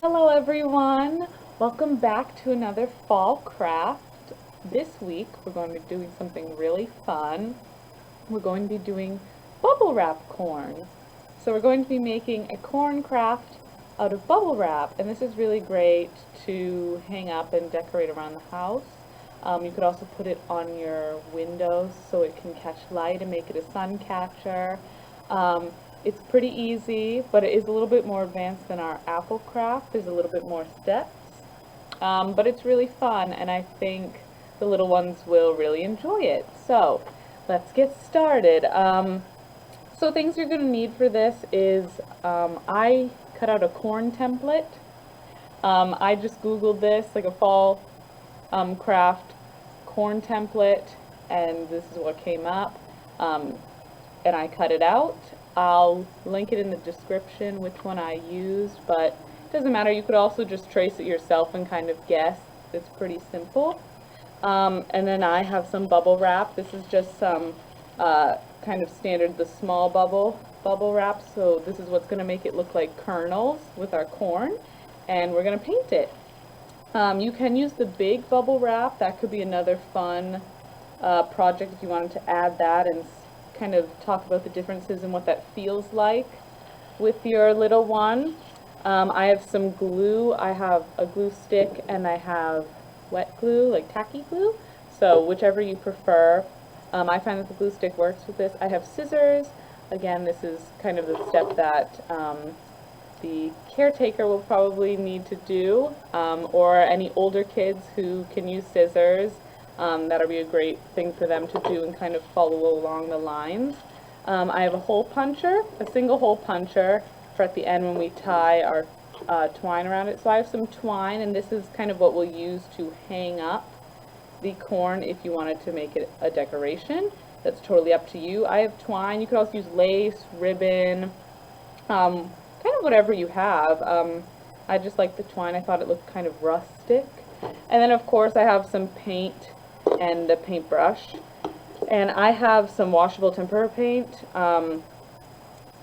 Hello everyone! Welcome back to another fall craft. This week we're going to be doing something really fun. We're going to be doing bubble wrap corn. So we're going to be making a corn craft out of bubble wrap, and this is really great to hang up and decorate around the house. You could also put it on your windows so it can catch light and make it a sun catcher. It's pretty easy, but it is a little bit more advanced than our apple craft. There's a little bit more steps, but it's really fun, and I think the little ones will really enjoy it. So let's get started. So things you're going to need for this is I cut out a corn template. I just Googled this, like a fall craft corn template, and this is what came up. And I cut it out. I'll link it in the description which one I used, but it doesn't matter. You could also just trace it yourself and kind of guess. It's pretty simple. And then I have some bubble wrap. This is just some kind of standard, the small bubble wrap. So this is what's going to make it look like kernels with our corn, and we're going to paint it. You can use the big bubble wrap. That could be another fun project if you wanted to add that and kind of talk about the differences and what that feels like with your little one. I have some glue. I have a glue stick and I have wet glue, like tacky glue. So whichever you prefer. I find that the glue stick works with this. I have scissors. Again, this is kind of the step that the caretaker will probably need to do, or any older kids who can use scissors. That'll be a great thing for them to do and kind of follow along the lines. I have a hole puncher, a single hole puncher for at the end when we tie our twine around it. So I have some twine, and this is kind of what we'll use to hang up the corn if you wanted to make it a decoration. That's totally up to you. I have twine. You could also use lace, ribbon, kind of whatever you have. I just like the twine. I thought it looked kind of rustic. And then of course I have some paint and a paintbrush, and I have some washable tempera paint,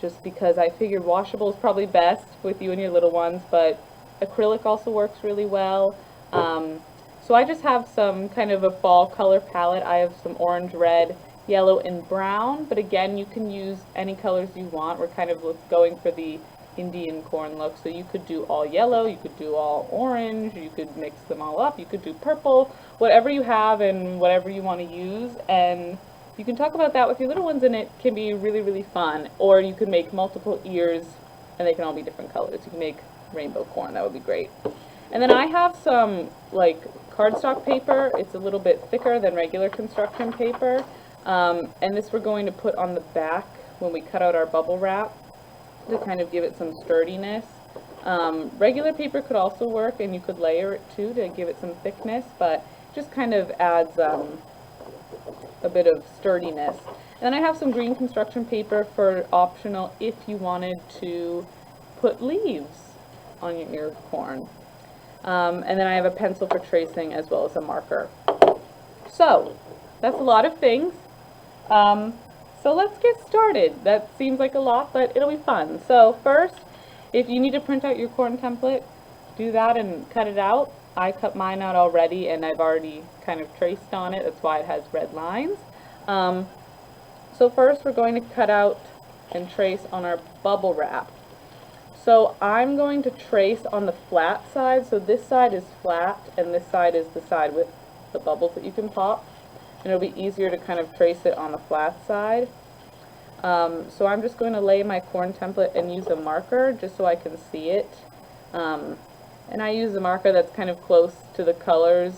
just because I figured washable is probably best with you and your little ones, but acrylic also works really well. So I just have some kind of a fall color palette. I have some orange, red, yellow, and brown, but again, you can use any colors you want. We're kind of going for the Indian corn look, so you could do all yellow, you could do all orange, you could mix them all up, you could do purple, whatever you have and whatever you want to use, and you can talk about that with your little ones, and it can be really, really fun. Or you could make multiple ears and they can all be different colors. You can make rainbow corn. That would be great. And then I have some like cardstock paper. It's a little bit thicker than regular construction paper, and this we're going to put on the back when we cut out our bubble wrap to kind of give it some sturdiness. Regular paper could also work, and you could layer it too to give it some thickness, but just kind of adds a bit of sturdiness. And then I have some green construction paper for optional if you wanted to put leaves on your ear corn. And then I have a pencil for tracing as well as a marker. So that's a lot of things. So let's get started. That seems like a lot, but it'll be fun. So first, if you need to print out your corn template, do that and cut it out. I cut mine out already, and I've already kind of traced on it. That's why it has red lines. So first we're going to cut out and trace on our bubble wrap. So I'm going to trace on the flat side. So this side is flat, and this side is the side with the bubbles that you can pop. And it'll be easier to kind of trace it on the flat side. So I'm just going to lay my corn template and use a marker just so I can see it. And I use a marker that's kind of close to the colors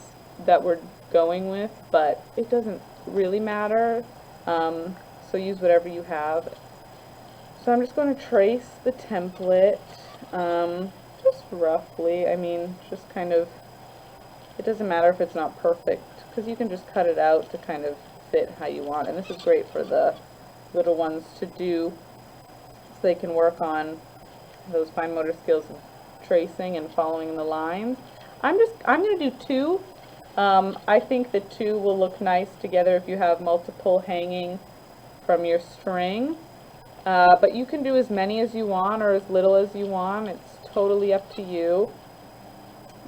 that we're going with, but it doesn't really matter. So use whatever you have. So I'm just going to trace the template, just roughly. I mean, just kind of, it doesn't matter if it's not perfect, because you can just cut it out to kind of fit how you want. And this is great for the little ones to do, so they can work on those fine motor skills of tracing and following the lines. I'm going to do two. I think the two will look nice together if you have multiple hanging from your string. But you can do as many as you want or as little as you want. It's totally up to you,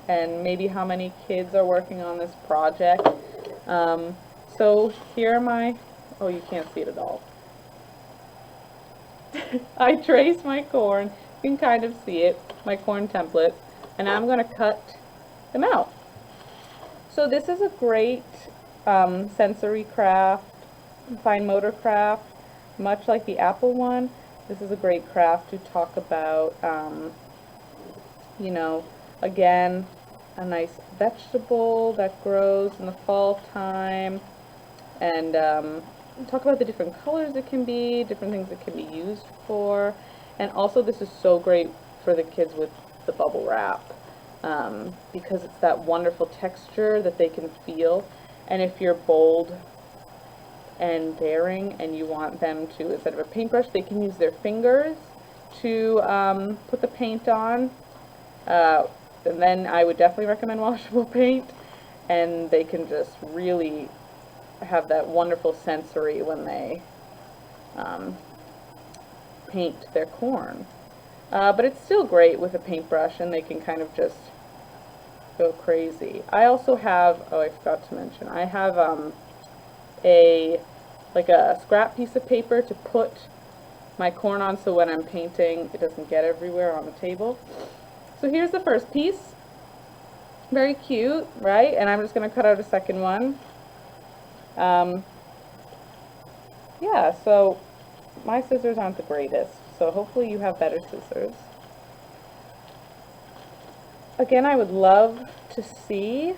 and maybe how many kids are working on this project. So here are my, oh, you can't see it at all. I traced my corn, you can kind of see it, my corn template, and I'm going to cut them out. So this is a great sensory craft, fine motor craft, much like the apple one. This is a great craft to talk about, you know, again, a nice vegetable that grows in the fall time, and talk about the different colors it can be, different things it can be used for. And also this is so great for the kids with the bubble wrap, because it's that wonderful texture that they can feel. And if you're bold and daring and you want them to, instead of a paintbrush, they can use their fingers to put the paint on. And then I would definitely recommend washable paint, and they can just really have that wonderful sensory when they paint their corn. But it's still great with a paintbrush, and they can kind of just go crazy. I also have, oh, I forgot to mention, I have a scrap piece of paper to put my corn on, so when I'm painting it doesn't get everywhere on the table. So here's the first piece. Very cute, right? And I'm just going to cut out a second one. Yeah, so my scissors aren't the greatest, so hopefully you have better scissors. Again, I would love to see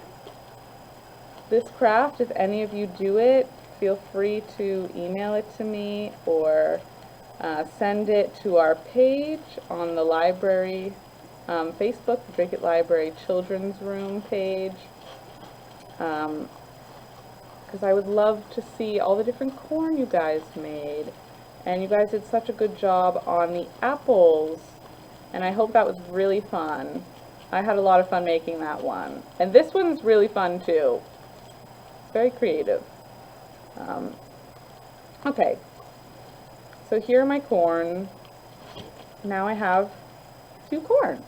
this craft. If any of you do it, feel free to email it to me, or send it to our page on the library Facebook, the Drake Library Children's Room page, because I would love to see all the different corn you guys made. And you guys did such a good job on the apples, and I hope that was really fun. I had a lot of fun making that one. And this one's really fun too. It's very creative. Okay, so here are my corn. Now I have 2 corn.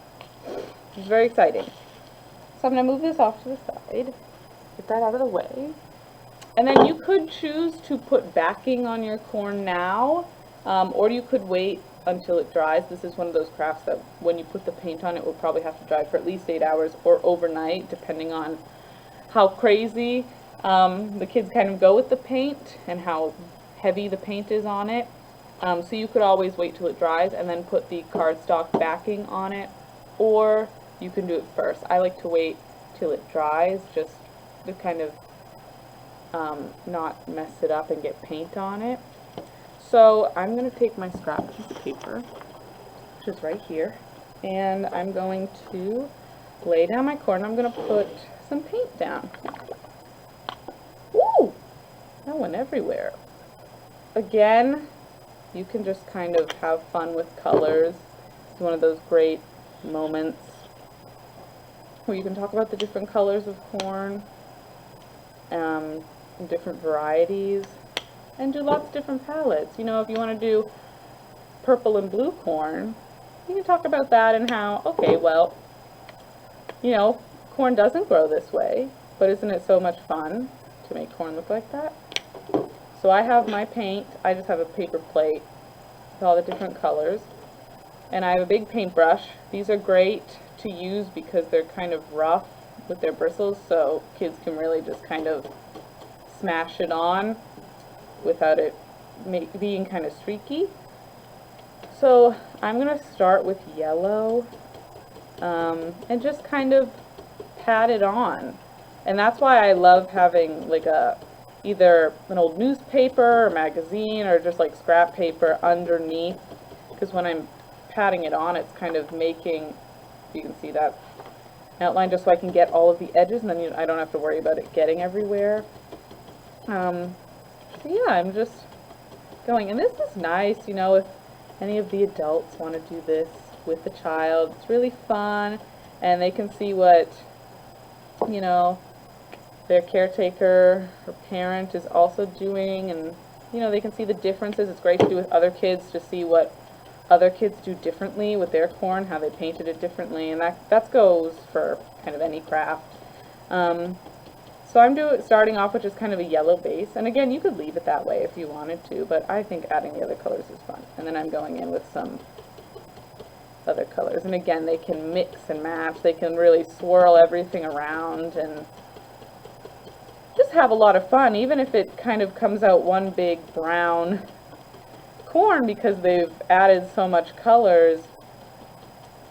It's very exciting. So I'm going to move this off to the side, get that out of the way. And then you could choose to put backing on your corn now, or you could wait until it dries. This is one of those crafts that when you put the paint on, it will probably have to dry for at least 8 hours or overnight, depending on how crazy the kids kind of go with the paint and how heavy the paint is on it. So you could always wait till it dries and then put the cardstock backing on it, or you can do it first. I like to wait till it dries, just to kind of not mess it up and get paint on it. So I'm going to take my scrap piece of paper, which is right here, and I'm going to lay down my corn. I'm going to put some paint down. Ooh! That went everywhere. Again, you can just kind of have fun with colors. It's one of those great moments where you can talk about the different colors of corn, and different varieties, and do lots of different palettes. You know, if you want to do purple and blue corn, you can talk about that and how, okay, well, you know, corn doesn't grow this way, but isn't it so much fun to make corn look like that? So I have my paint. I just have a paper plate with all the different colors, and I have a big paintbrush. These are great to use because they're kind of rough with their bristles, so kids can really just kind of smash it on without it being kind of streaky. So I'm going to start with yellow, and just kind of pat it on. And that's why I love having like either an old newspaper or magazine or just like scrap paper underneath, because when I'm patting it on, it's kind of making, you can see that outline, just so I can get all of the edges, and then I don't have to worry about it getting everywhere. So yeah, I'm just going, and this is nice, you know, if any of the adults want to do this with the child. It's really fun, and they can see what, you know, their caretaker or parent is also doing, and you know, they can see the differences. It's great to do with other kids to see what other kids do differently with their corn, how they painted it differently, and that goes for kind of any craft. So I'm starting off with just kind of a yellow base, and again, you could leave it that way if you wanted to, but I think adding the other colors is fun. And then I'm going in with some other colors, and again, they can mix and match. They can really swirl everything around and just have a lot of fun, even if it kind of comes out one big brown corn because they've added so much colors.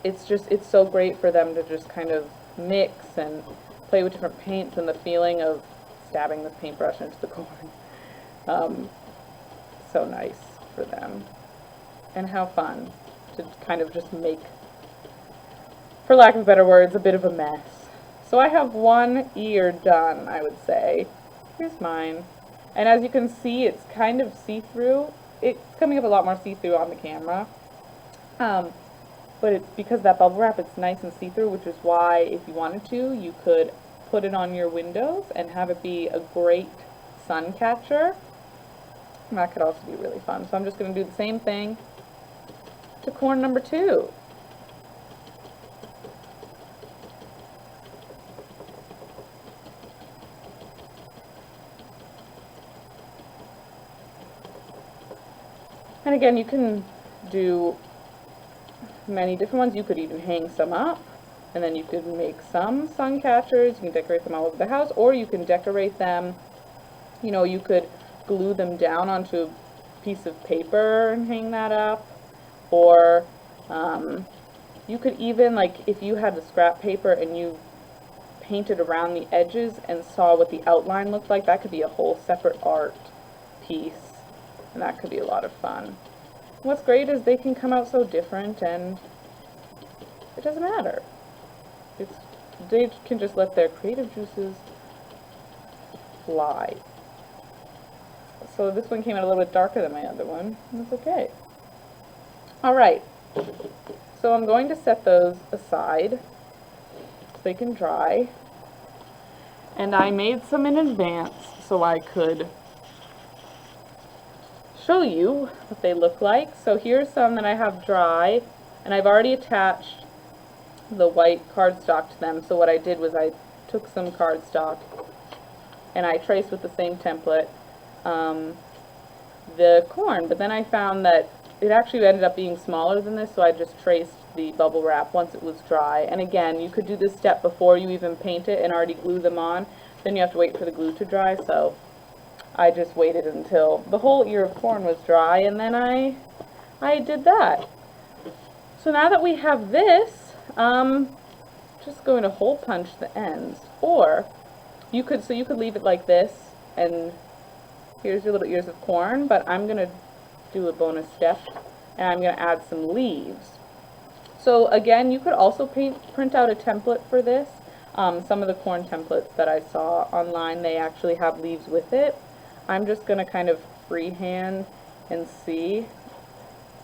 It's so great for them to just kind of mix and play with different paints and the feeling of stabbing this paintbrush into the corn. So nice for them. And how fun to kind of just make, for lack of better words, a bit of a mess. So I have one ear done, I would say. Here's mine. And as you can see, it's kind of see-through. It's coming up a lot more see-through on the camera. But because that bubble wrap, it's nice and see-through, which is why, if you wanted to, you could put it on your windows and have it be a great sun catcher. And that could also be really fun. So I'm just going to do the same thing to corn number 2. And again, you can do many different ones. You could even hang some up, and then you could make some sun catchers. You can decorate them all over the house, or you can decorate them, you know, you could glue them down onto a piece of paper and hang that up, or you could even, like, if you had the scrap paper and you painted around the edges and saw what the outline looked like, that could be a whole separate art piece, and that could be a lot of fun. What's great is they can come out so different, and it doesn't matter. They can just let their creative juices fly. So this one came out a little bit darker than my other one, and that's okay. Alright, so I'm going to set those aside so they can dry. And I made some in advance so I could show you what they look like. So here's some that I have dry, and I've already attached the white cardstock to them. So what I did was I took some cardstock and I traced with the same template the corn, but then I found that it actually ended up being smaller than this, so I just traced the bubble wrap once it was dry. And again, you could do this step before you even paint it and already glue them on. Then you have to wait for the glue to dry, so I just waited until the whole ear of corn was dry, and then I did that. So now that we have this, just going to hole punch the ends, or you could leave it like this, and here's your little ears of corn, but I'm going to do a bonus step, and I'm going to add some leaves. So again, you could also print out a template for this. Some of the corn templates that I saw online, they actually have leaves with it. I'm just going to kind of freehand and see,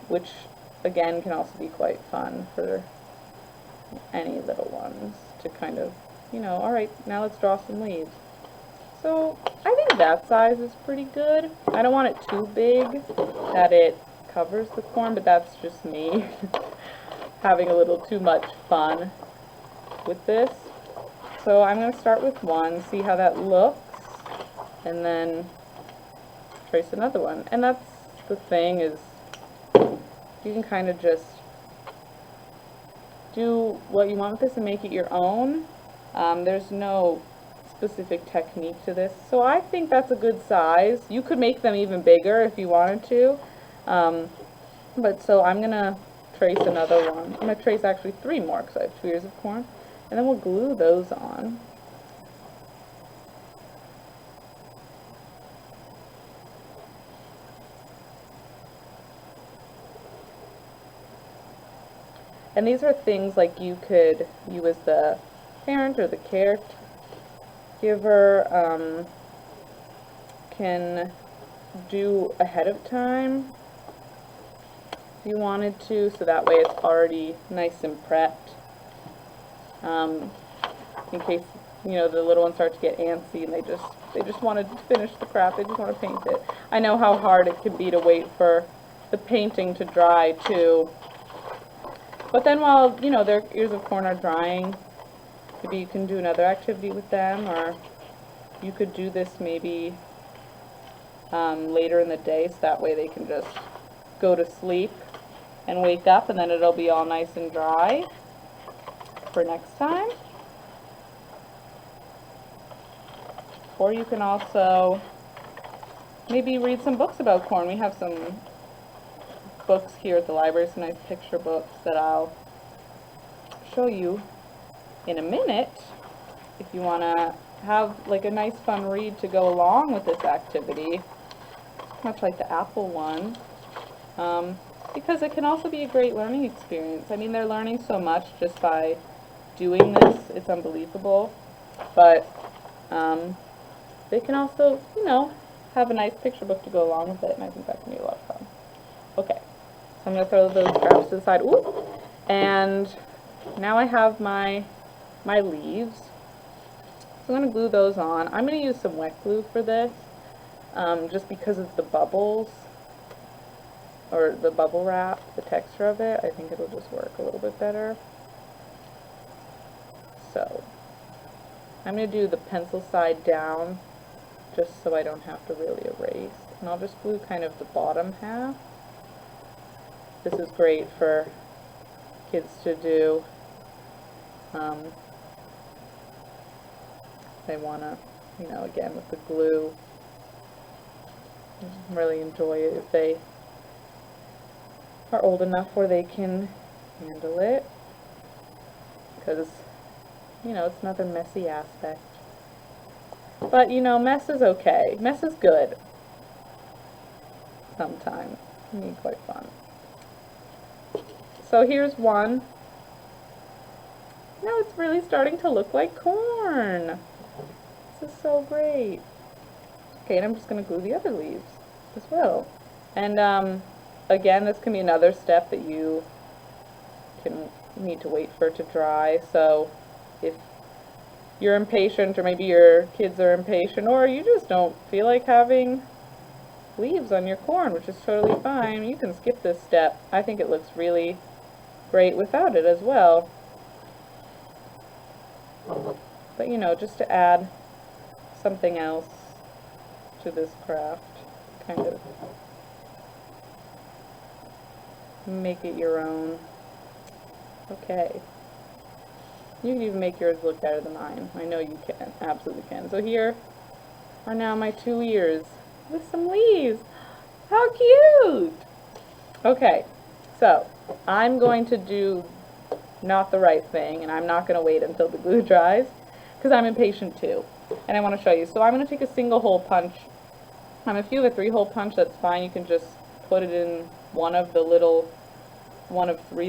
which again can also be quite fun for any little ones to kind of, you know, alright, now let's draw some leaves. So I think that size is pretty good. I don't want it too big that it covers the corn, but that's just me having a little too much fun with this. So I'm going to start with one, see how that looks, and then trace another one. And that's the thing, is you can kind of just do what you want with this and make it your own. There's no specific technique to this, so I think that's a good size. You could make them even bigger if you wanted to, but so I'm gonna trace another one. I'm gonna trace actually 3 more because I have 2 ears of corn, and then we'll glue those on. And these are things like you as the parent or the caregiver can do ahead of time if you wanted to, so that way it's already nice and prepped, in case, you know, the little ones start to get antsy and they just want to finish the craft, they just want to paint it. I know how hard it can be to wait for the painting to dry too. But then while, you know, their ears of corn are drying, maybe you can do another activity with them, or you could do this maybe later in the day, so that way they can just go to sleep and wake up, and then it'll be all nice and dry for next time. Or you can also maybe read some books about corn. We have some books here at the library, some nice picture books that I'll show you in a minute if you want to have like a nice fun read to go along with this activity, much like the apple one, because it can also be a great learning experience. I mean, they're learning so much just by doing this, it's unbelievable, but they can also, you know, have a nice picture book to go along with it, and I think that can be a lot of fun. Okay, so I'm going to throw those scraps to the side. Ooh, and now I have my leaves. So I'm going to glue those on. I'm going to use some wet glue for this, just because of the bubbles, or the bubble wrap, the texture of it. I think it'll just work a little bit better. So I'm going to do the pencil side down, just so I don't have to really erase. And I'll just glue kind of the bottom half. This is great for kids to do. They want to, you know, again with the glue, really enjoy it if they are old enough where they can handle it, because, you know, it's another messy aspect. But, you know, mess is okay. Mess is good. Sometimes. It can be quite fun. So here's one. Now it's really starting to look like corn. This is so great. Okay, and I'm just going to glue the other leaves as well. And again, this can be another step that you can need to wait for it to dry. So if you're impatient, or maybe your kids are impatient, or you just don't feel like having leaves on your corn, which is totally fine, you can skip this step. I think it looks really great without it as well. But, you know, just to add something else to this craft, kind of make it your own. Okay. You can even make yours look better than mine. I know you can, absolutely can. So here are now my 2 ears with some leaves. How cute! Okay, so I'm going to do not the right thing, and I'm not going to wait until the glue dries, because I'm impatient too, and I want to show you. So I'm going to take a single hole punch. If you have a 3-hole punch, that's fine. You can just put it in one of 3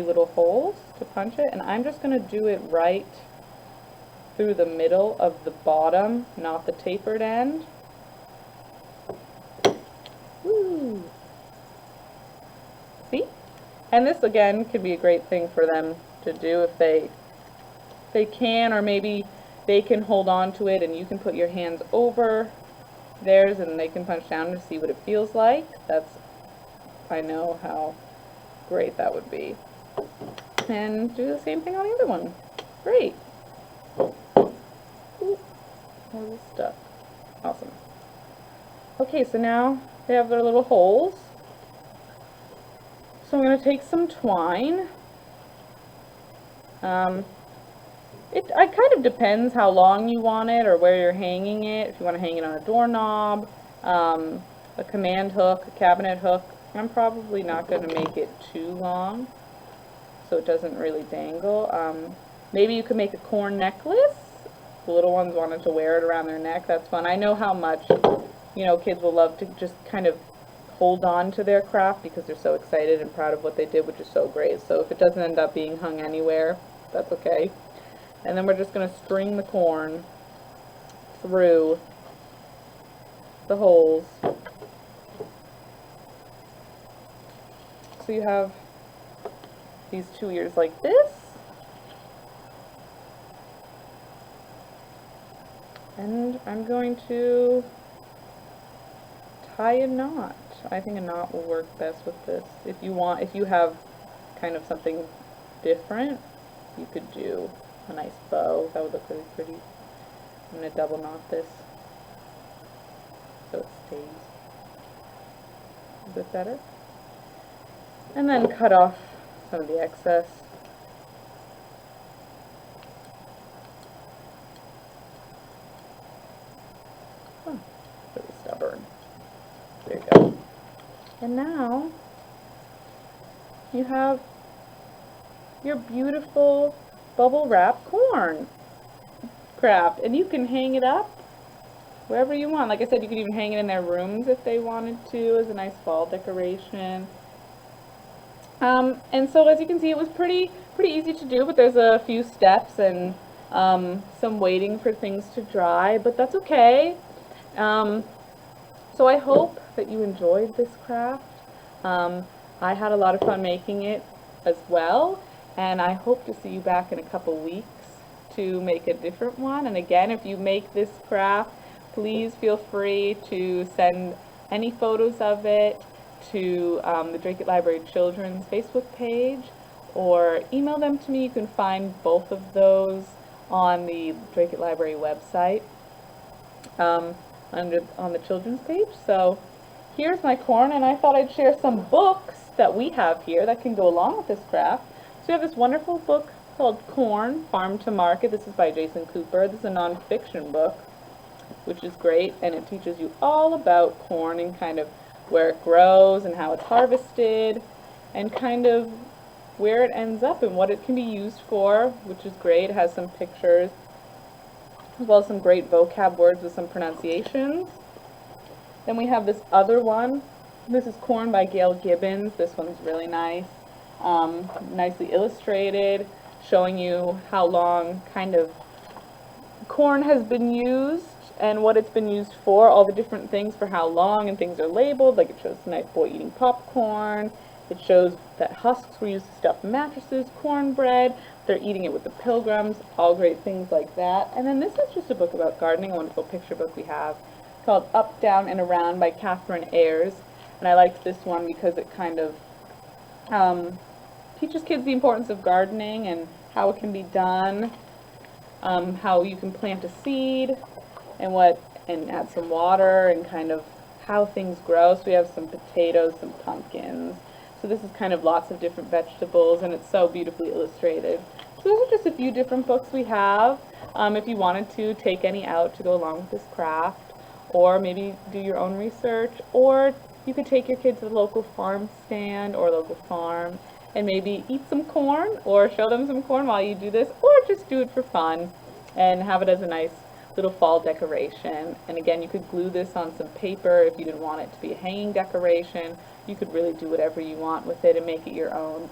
little holes to punch it, and I'm just going to do it right through the middle of the bottom, not the tapered end. Woo! See? And this again could be a great thing for them to do if they can, or maybe they can hold on to it and you can put your hands over theirs and they can punch down to see what it feels like. I know how great that would be. And do the same thing on the other one. Great. Ooh, a little stuck. Awesome. Okay, so now they have their little holes. So I'm going to take some twine. It kind of depends how long you want it or where you're hanging it. If you want to hang it on a doorknob, a command hook, a cabinet hook. I'm probably not going to make it too long so it doesn't really dangle. Maybe you could make a corn necklace. The little ones wanted to wear it around their neck. That's fun. I know how much, you know, kids will love to just kind of hold on to their craft because they're so excited and proud of what they did, which is so great. So if it doesn't end up being hung anywhere, that's okay. And then we're just going to string the corn through the holes. So you have these 2 ears like this. And I'm going to tie a knot. I think a knot will work best with this. If you have kind of something different, you could do a nice bow. That would look really pretty. I'm going to double knot this so it stays a bit better. And then cut off some of the excess. Oh, really stubborn. There you go. And now you have your beautiful bubble wrap corn craft, and you can hang it up wherever you want. Like I said, you could even hang it in their rooms if they wanted to as a nice fall decoration. And so as you can see, it was pretty easy to do, but there's a few steps and some waiting for things to dry, but that's okay. So I hope that you enjoyed this craft. I had a lot of fun making it as well, and I hope to see you back in a couple weeks to make a different one. And again, if you make this craft, please feel free to send any photos of it to the Drake Library Children's Facebook page, or email them to me. You can find both of those on the Drake Library website on the children's page. So here's my corn, and I thought I'd share some books that we have here that can go along with this craft. So we have this wonderful book called Corn, Farm to Market. This is by Jason Cooper. This is a non-fiction book, which is great, and it teaches you all about corn and kind of where it grows and how it's harvested and kind of where it ends up and what it can be used for, which is great. It has some pictures as well as some great vocab words with some pronunciations. Then we have this other one. This is Corn by Gail Gibbons. This one's really nice, nicely illustrated, showing you how long kind of corn has been used and what it's been used for, all the different things for how long, and things are labeled. Like it shows a nice boy eating popcorn. It shows that husks were used to stuff mattresses, cornbread. They're eating it with the Pilgrims, all great things like that. And then this is just a book about gardening, a wonderful picture book we have called Up, Down, and Around by Catherine Ayers. And I liked this one because it kind of teaches kids the importance of gardening and how it can be done, how you can plant a seed, and add some water, and kind of how things grow. So we have some potatoes, some pumpkins. So this is kind of lots of different vegetables, and it's so beautifully illustrated. So those are just a few different books we have. If you wanted to take any out to go along with this craft, or maybe do your own research, or you could take your kids to the local farm stand or local farm and maybe eat some corn or show them some corn while you do this, or just do it for fun and have it as a nice little fall decoration. And again, you could glue this on some paper if you didn't want it to be a hanging decoration. You could really do whatever you want with it and make it your own.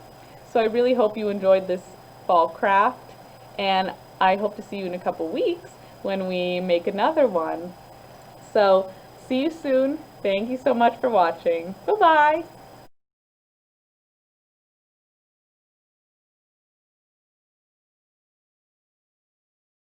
So I really hope you enjoyed this fall craft, and I hope to see you in a couple weeks when we make another one. So see you soon. Thank you so much for watching. Bye-bye.